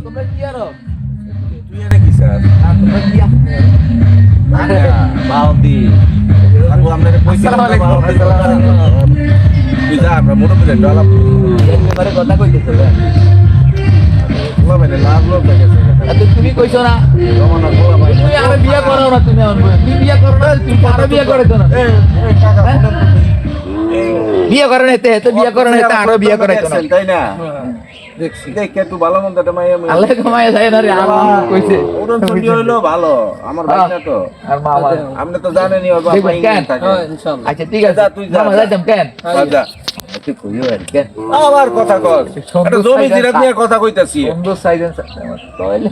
তোমরা কি আরো তুই এটা কি স্যার তোমরা কি বাউদি আপু আমরা পয়সা তুই যা আমরা মুরব্বী ডালা এবারে কথা কইতেছো মানে লাভ লোক দেখেছে তুমি কইছো না তুমি আরো বিয়ে করো না তুমি তুমি বিয়ে করো না তুমি আরো বিয়ে করে তো না বিয়ে করে না এতে বিয়ে করে না এতে আরো বিয়ে করে তো না তাই না দেখছি দেখে একটু ভালো মন্দ একটা মাইয়া আল্লাহ কমায় যায় না রে আর কইছে ওরন ছবি হইলো ভালো আমার ভাই না তো আর মামা আপনি তো জানেনই ওর বাবা ইংল্যান্ড থাকে ইনশাআল্লাহ আচ্ছা ঠিক আছে তুই যা মামা যাইতাম কেন যা তুই কইও আর কেন আবার কথা কর এটা জমি জিরাত নিয়ে কথা কইতাছি সুন্দর সাইজেন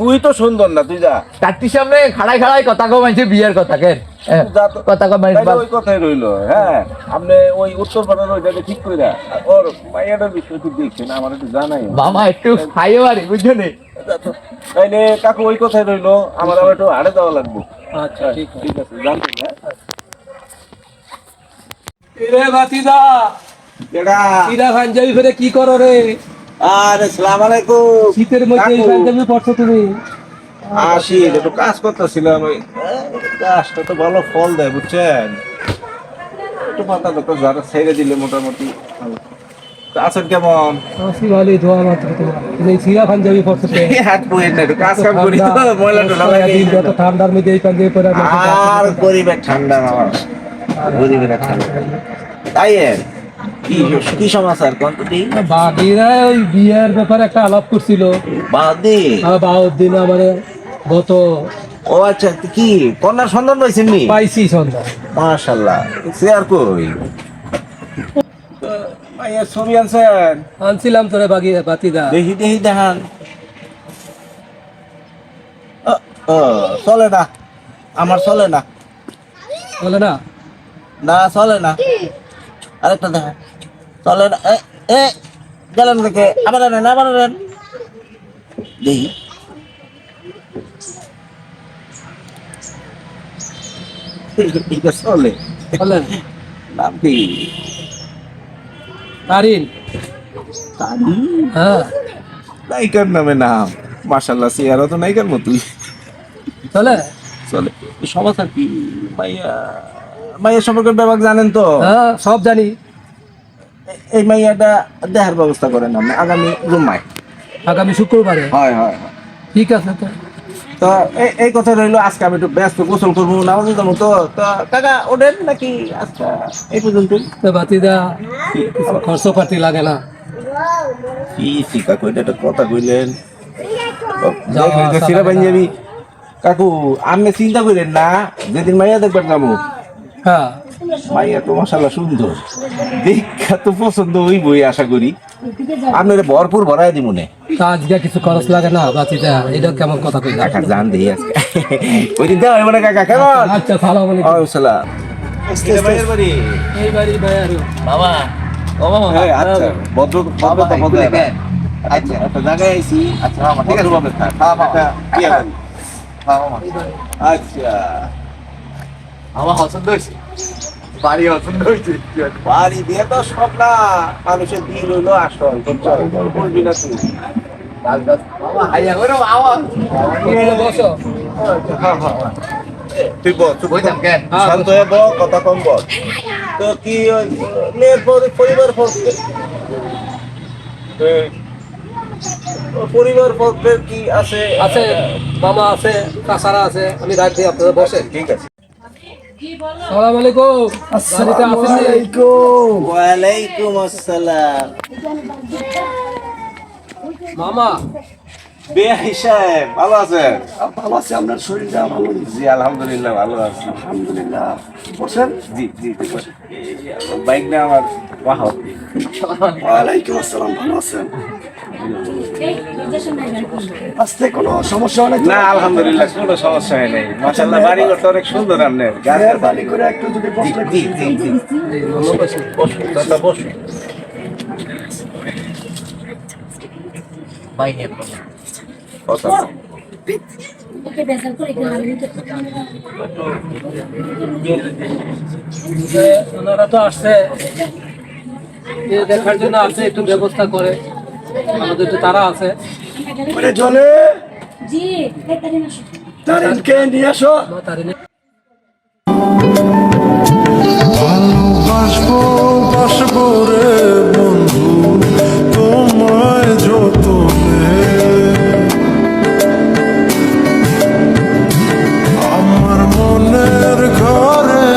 তুই তো সুন্দর না তুই যা চারটির সামনে খাড়াই খাড়াই কথা কো মানছে বিয়ের কথা কেন কথা কো মাইস তাইলে ওই কথাই রইলো হ্যাঁ আপনি ওই উত্তর পাড়ার ওইটাকে ঠিক কইরা ওর মাইয়াটার বিষয় তুই দেখছেন আমার একটু জানাই মামা একটু খাইও আরে বুঝছো নি তাইলে কাকু ওই কথাই রইলো আমার আবার একটু হাড়ে যাওয়া লাগবে আচ্ছা ঠিক আছে জানতেন হ্যাঁ রে বাতিদা কেডা সিরা পাঞ্জাবি পরে কি করো রে? আরে আসসালামু আলাইকুম শীতের মধ্যে এই কাকু। পাঞ্জাবি পরছো তুমি? আসি একটু কাজ করতেছিলাম ওই কাজটা তো ভালো ফল দেয় বুঝছেন একটু পাতা তো যারা ছেড়ে দিলে মোটামুটি আছেন কেমন আসি ভালো ধোয়া মাত্র তোমার এই সিরা পাঞ্জাবি পরছো তো? হাত বইয়ের না একটু কাজ কাম করি তো ময়লা টোলা লাগে দিন যত ঠান্ডার মধ্যে এই পাঞ্জাবি পরে আর গরিবের ঠান্ডা আমার গরিবের ঠান্ডা তাই এর কি কি সমাচার কোন তুই বাকিরা ওই বিয়ের ব্যাপারে একটা আলাপ করছিল বাদি বাউদ্দিন আমার গত ও আচ্ছা কি কন্যার সন্ধান পাইছেন নি পাইছি সন্ধ্যা মাশাআল্লাহ শেয়ার কই মাইয়া ছবি আনছেন আনছিলাম তোরে বাতিদা দেখি দেখি দেখান চলে না আমার চলে না বলে না না চলে না আরেকটা দেখা চলে না এ গেলেন দেখে আবার আনেন আবার আনেন দেখি এটা চলে বলে নাম কি তারিন হ্যাঁ নায়িকার নামে নাম মাশাআল্লাহ চেহারা তো নায়িকার মতোই চলে চলে সমাচার কি মাইয়া মাইয়া সম্পর্কে ব্যাপার জানেন তো হ্যাঁ সব জানি এই মাইয়াটা দেহার ব্যবস্থা করেন আপনি আগামী জুম্মায় আগামী শুক্রবারে হয় হয় হয় ঠিক আছে তো তো এই কথা রইলো আজকে আমি একটু ব্যস্ত গোসল করবো নামাজ যাবো তো কাকা ওঠেন নাকি আজকে এই পর্যন্ত তো বাতিদা কিছু খরচ পাতি লাগে না কি শিকা কইটা একটা কথা কইলেন যাও, সিরা পাঞ্জাবি কাকু আপনি চিন্তা করেন না যেদিন মাইয়া দেখবেন যাবো হ্যাঁ মাইয়া তো মাশাআল্লাহ সুন্দর দেখা তো পছন্দ হইবই আশা করি আপনার ভরপুর ভরাই দিব মনে তা আজকে কিছু খরচ লাগে না বাতিদা এটা কেমন কথা কইলা কাকা জান দিই আজকে ওই দিন দেওয়া হবে না কাকা কেমন আচ্ছা সালাম আলাইকুম ওয়ালাইকুম মাইয়ের বাড়ি এই বাড়ি বাইরে বাবা ও মামা এই, আচ্ছা ভদ্র ভদ্র তো ভদ্র আচ্ছা একটা জায়গায় আইছি আচ্ছা মামা ঠিক আছে ভদ্রভাবে থাক একটা বিয়ে বাড়ি। আচ্ছা আমার পছন্দ হয়েছে বাড়ি পছন্দ হয়েছে বাড়ি দিয়ে তো সব না মানুষের দিল হইলো আসল বলবি না তুই মামা হাইয়া করে মামা বসো তুই বল চুপ কর। বইতাম কেন শান্ত হয়ে বল কথা কম বল তো কি ওই মেয়ের পরিবার পরিবার পক্ষের কি আছে আছে মামা আছে কাসারা আছে আমি রাখ দিই আপনারা বসে ঠিক আছে সালাম আলাইকুম বাড়িতে আছেন ওয়ালাইকুম আসসালাম মামা বেয়া হিসাব ভালো আছেন ভালো আছে আপনার শরীরটা ভালো জি আলহামদুলিল্লাহ ভালো আছি আলহামদুলিল্লাহ বসেন জি জি বাইক না আমার বাহ ওয়ালাইকুম আসসালাম ভালো আছেন আসতে কোনো সমস্যা অনেক না আলহামদুলিল্লাহ কোনো সমস্যা হয় নাই মাশাআল্লাহ বাড়ি ঘরটা অনেক সুন্দর আপনার মেহরবানি করে একটু যদি বসলে জি জি জি দাদা বসুন বাইরে কথা ওনারা তো আসছে দেখার জন্য আসছে, একটু ব্যবস্থা করে আমাদের তো তারা আছে। ওরে জলে জি তাড়াতাড়ি আসো। তারিনকে নিয়ে আসো। ভালোবাসবো বাসবো রে বন্ধু তোমায় যতনে, আমার মনের ঘরে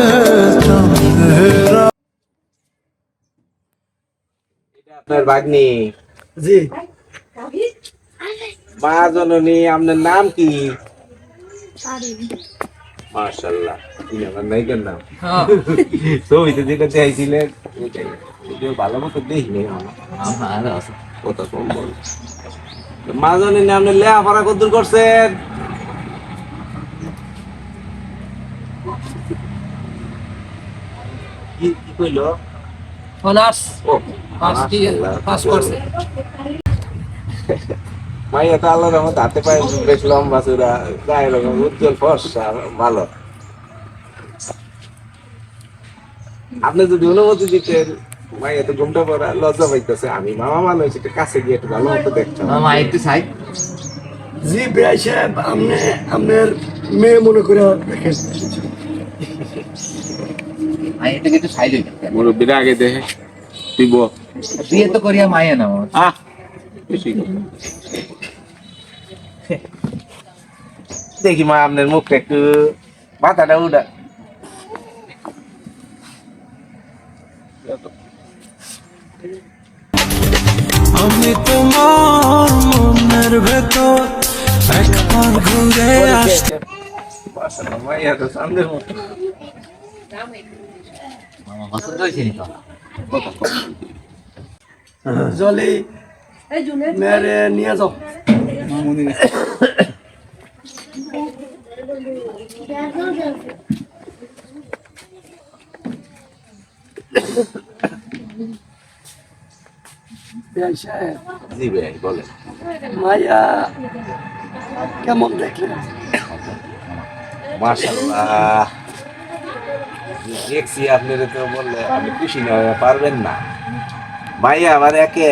চাঁদেরা। আপনার ভাগ্নি জি মা জননী, আপনার নাম কি? মাশাআল্লাহ, ইনি আমার নায়িকার নাম। হ্যাঁ ছবিতে যেটা চাইছিলেন ওইটাই। যদিও ভালো মতো দেখিনি আমার আছে কথা কম বল। মা জননী, আপনি লেখাপড়া কতদূর করছেন? কি কি কইলো? অনার্স ও পাস করছে। মাইয়া তো আল্লাহর রহমতে হাতে পায়ে বেশ লম্বা চূড়া, গায়ে রকম উজ্জ্বল ফর্সা, ভালো। আপনি যদি অনুমতি দিতেন, মাইয়া তো ঘুমটা পড়া লজ্জা পাইতেছে, আমি মামা মানুষ একটু কাছে গিয়ে একটু ভালো মতো দেখতাম। মামা একটু সাইড জি ভাই সাহেব, আপনি আপনার মেয়ে মনে করে দেখেন। আমি এটাকে একটু সাইড হই মুরব্বীরা আগে দেখে তুই বল। বিয়ে তো করিয়া মাইয়া না আহ বেশি কথা। দেখি মা আপনার মুখটা একটু, মাথাটা উঠা। আমি তোমার মনের ভেতর একবার ঘুরে আসতে। মাইয়া তো চাঁদের মতো। মামা পছন্দ হয়েছে নি তো জলি মেরে নিয়ে যাও। ভাই সাহেব, জি ভাই বলেন। মাইয়া কেমন দেখলেন? মাশাআল্লাহ, দেখছি আপনারা তো বললে আপনি খুশি না হয়ে পারবেন না। ভাইয়া আমার একে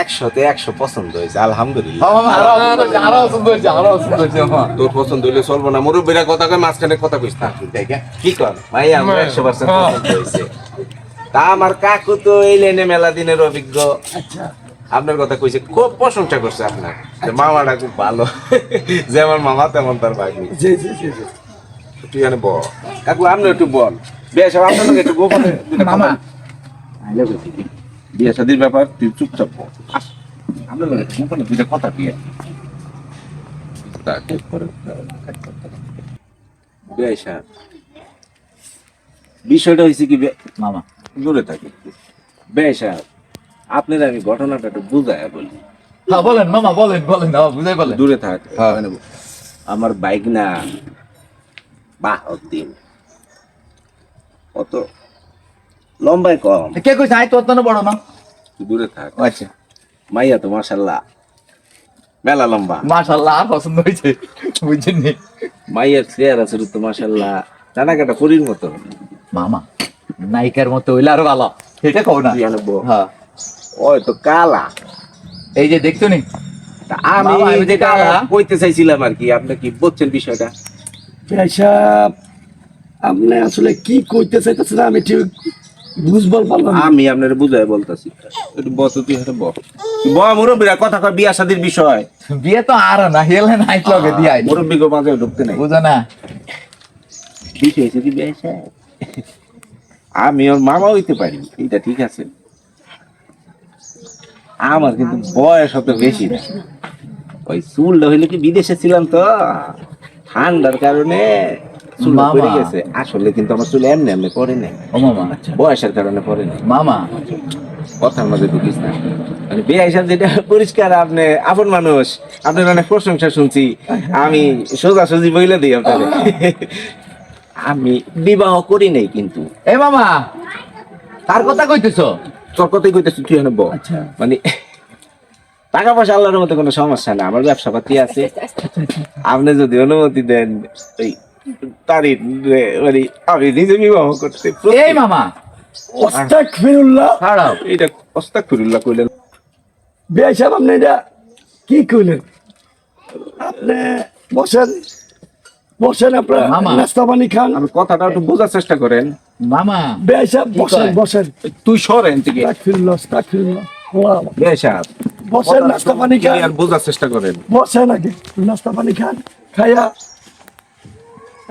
100-100 পছন্দ হয়েছে, আলহামদুলিল্লাহ। আরো পছন্দ হয়েছে তোর পছন্দ হইলে চলবো না, মুরব্বীরা কথা কয়, মাঝখানে কথা কইস না। কি কর ভাইয়া, আমার 100% পছন্দ হয়েছে। তা আমার কাকু তো এই লাইনে মেলা দিনের অভিজ্ঞ, আচ্ছা আপনার কথা কইছে, খুব প্রশংসা করছে আপনার, যে মামাটা খুব ভালো। যেমন মামা তেমন তার ভাগ্নি। জি জি জি জি। তুই এখানে বল, কাকু আপনি একটু বল। বিয়ে সাহেব আপনার লোক একটু গোপনে মামা বিয়ে শাদির ব্যাপার তুই চুপচাপ বল। আপনার লোক গোপনে দুইটা কথা বিয়ে বিয়ে সাহেব, বিষয়টা হয়েছে কি মামা দূরে থাকে। বিয়ে সাহেব, আপনার আমি ঘটনাটা একটু বুঝায় বলি। হ্যাঁ বলেন মামা, বলেন বলেন বুঝাই বলেন। দূরে থাক। হ্যাঁ। আমার বাইক না বাহদ্দিন, অত লম্বায় কম, কে কইছে আই তোর তো বড় না? দূরে থাক। আচ্ছা মাইয়া তো মাশাআল্লাহ মেলা লম্বা। মাশাআল্লাহ, আর পছন্দ হয়েছে বুঝছেন নি? মাইয়ার চেহারা ছিল তো মাশাআল্লাহ রানাকাটা পরীর মতো। মামা নায়িকার মতো হইলে আরো ভালো, সেটা কও না। তুই আনবো। হ্যাঁ ওই তো কালা। এই যে দেখছো নি, তা আমি বাবা, আমি যে যেটা কালা। কইতে চাইছিলাম আর কি, আপনি কি বুঝছেন বিষয়টা? ভাই সাহেব, আপনি আসলে কি কইতে চাইতেছেন আমি ঠিক বুঝবার পারলাম না। আমি আপনার বুঝাই বলতেছি, একটু বস, তুই হাতে বস। মুরব্বীরা কথা কয় বিয়া শাদির বিষয়। বিয়ে তো আর না হেলে নাই লগে দিয়াই মুরব্বীকে মাঝে ঢুকতে নাই। বুঝো না? বিষয় হয়েছে কি বিয়া সাহেব, আমি ওর মামা হইতে পারি, এটা ঠিক আছে। আমার কিন্তু বয়স অত বেশি না। ওই চুলটা হইলে কি বিদেশে ছিলাম তো, ঠান্ডার কারণে চুল মামা। পড়ে গেছে। আসলে কিন্তু আমার চুল এমনি এমনি পড়ে নাই, ও মামা, বয়সের কারণে পড়ে নাই। মামা কথার মধ্যে ঢুকিস না। মানে বিয়ে হিসাব যেটা পরিষ্কার, আপনি আপন মানুষ, আপনার অনেক প্রশংসা শুনছি। আমি সোজাসুজি বইলে দিই আপনাকে, আমি বিবাহ করি নাই কিন্তু। এ মামা কার কথা কইতেছো? তোর কথাই কইতেছি, তুই এনে বল। আচ্ছা। মানে টাকা পয়সা আল্লাহর মতো কোনো সমস্যা না, আমার ব্যবসা পাতি আছে। আপনি যদি অনুমতি দেন ওই তারিখ মানে আমি নিজে বিবাহ করতে এই মামা আস্তাগফিরুল্লাহ। ছাড়াও এটা আস্তাগফিরুল্লাহ কইলেন। বিআই সাহেব আপনি এটা কি কইলেন? আপনি বসেন বসেন, আপনার মামা। নাস্তা পানি খান। আমি কথাটা একটু বোঝার চেষ্টা করেন। মামা বিআই সাহেব বসেন কয়? বসেন। তুই সরেন থেকে আস্তাগফিরুল্লাহ আস্তাগফিরুল্লাহ। আল্লাহ। বেশ সাহেব, বসেন, নাস্তা পানি খান। আর বোঝার চেষ্টা করেন। বসেন আগে, নাস্তা পানি খান, খাইয়া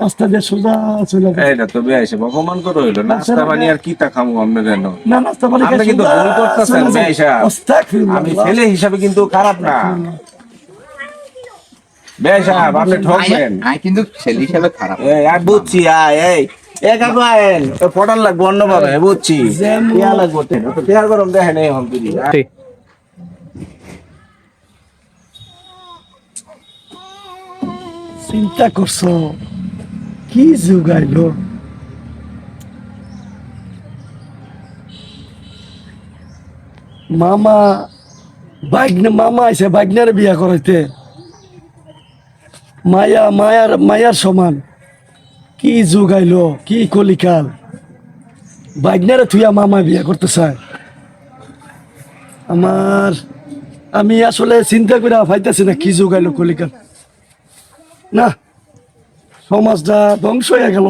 রাস্তা দিয়ে সোজা চলে যান। এটা তো বেশ অপমান করে হইলো, নাস্তা পানি আর কি তা খামু আমরা যেন। না, নাস্তা পানি আপনি খাই কিন্তু সোজা ভুল করতেছেন চলে যান। বেশ সাহেব। আস্তাগফিরুল্লাহ। আমি ছেলে হিসাবে কিন্তু খারাপ না বেশ সাহেব, আপনি ঠকবেন। আই কিন্তু ছেলে হিসাবে খারাপ। এই আর বুঝছি, আয় এই কাকু আয়েন ফটান লাগবো অন্য ভাবে, বুঝছি যেমন- টিয়া লাগবো তো টিয়ার গরম দেখেন এই হম তুই। চিন্তা করছো কি যুগাইলো? মামা মামা আইছে বাইগনার বিয়া করাইতে, মায়ার সমান। কি যুগাইলো, কি কলিকাল! বাইগনারে থুইয়া মামা বিয়া করতে চায়। আমি আসলে চিন্তা করে পাইতেছি না কি যুগাইলো কলিকাল। না, সমাজটা ধ্বংস হয়ে গেল।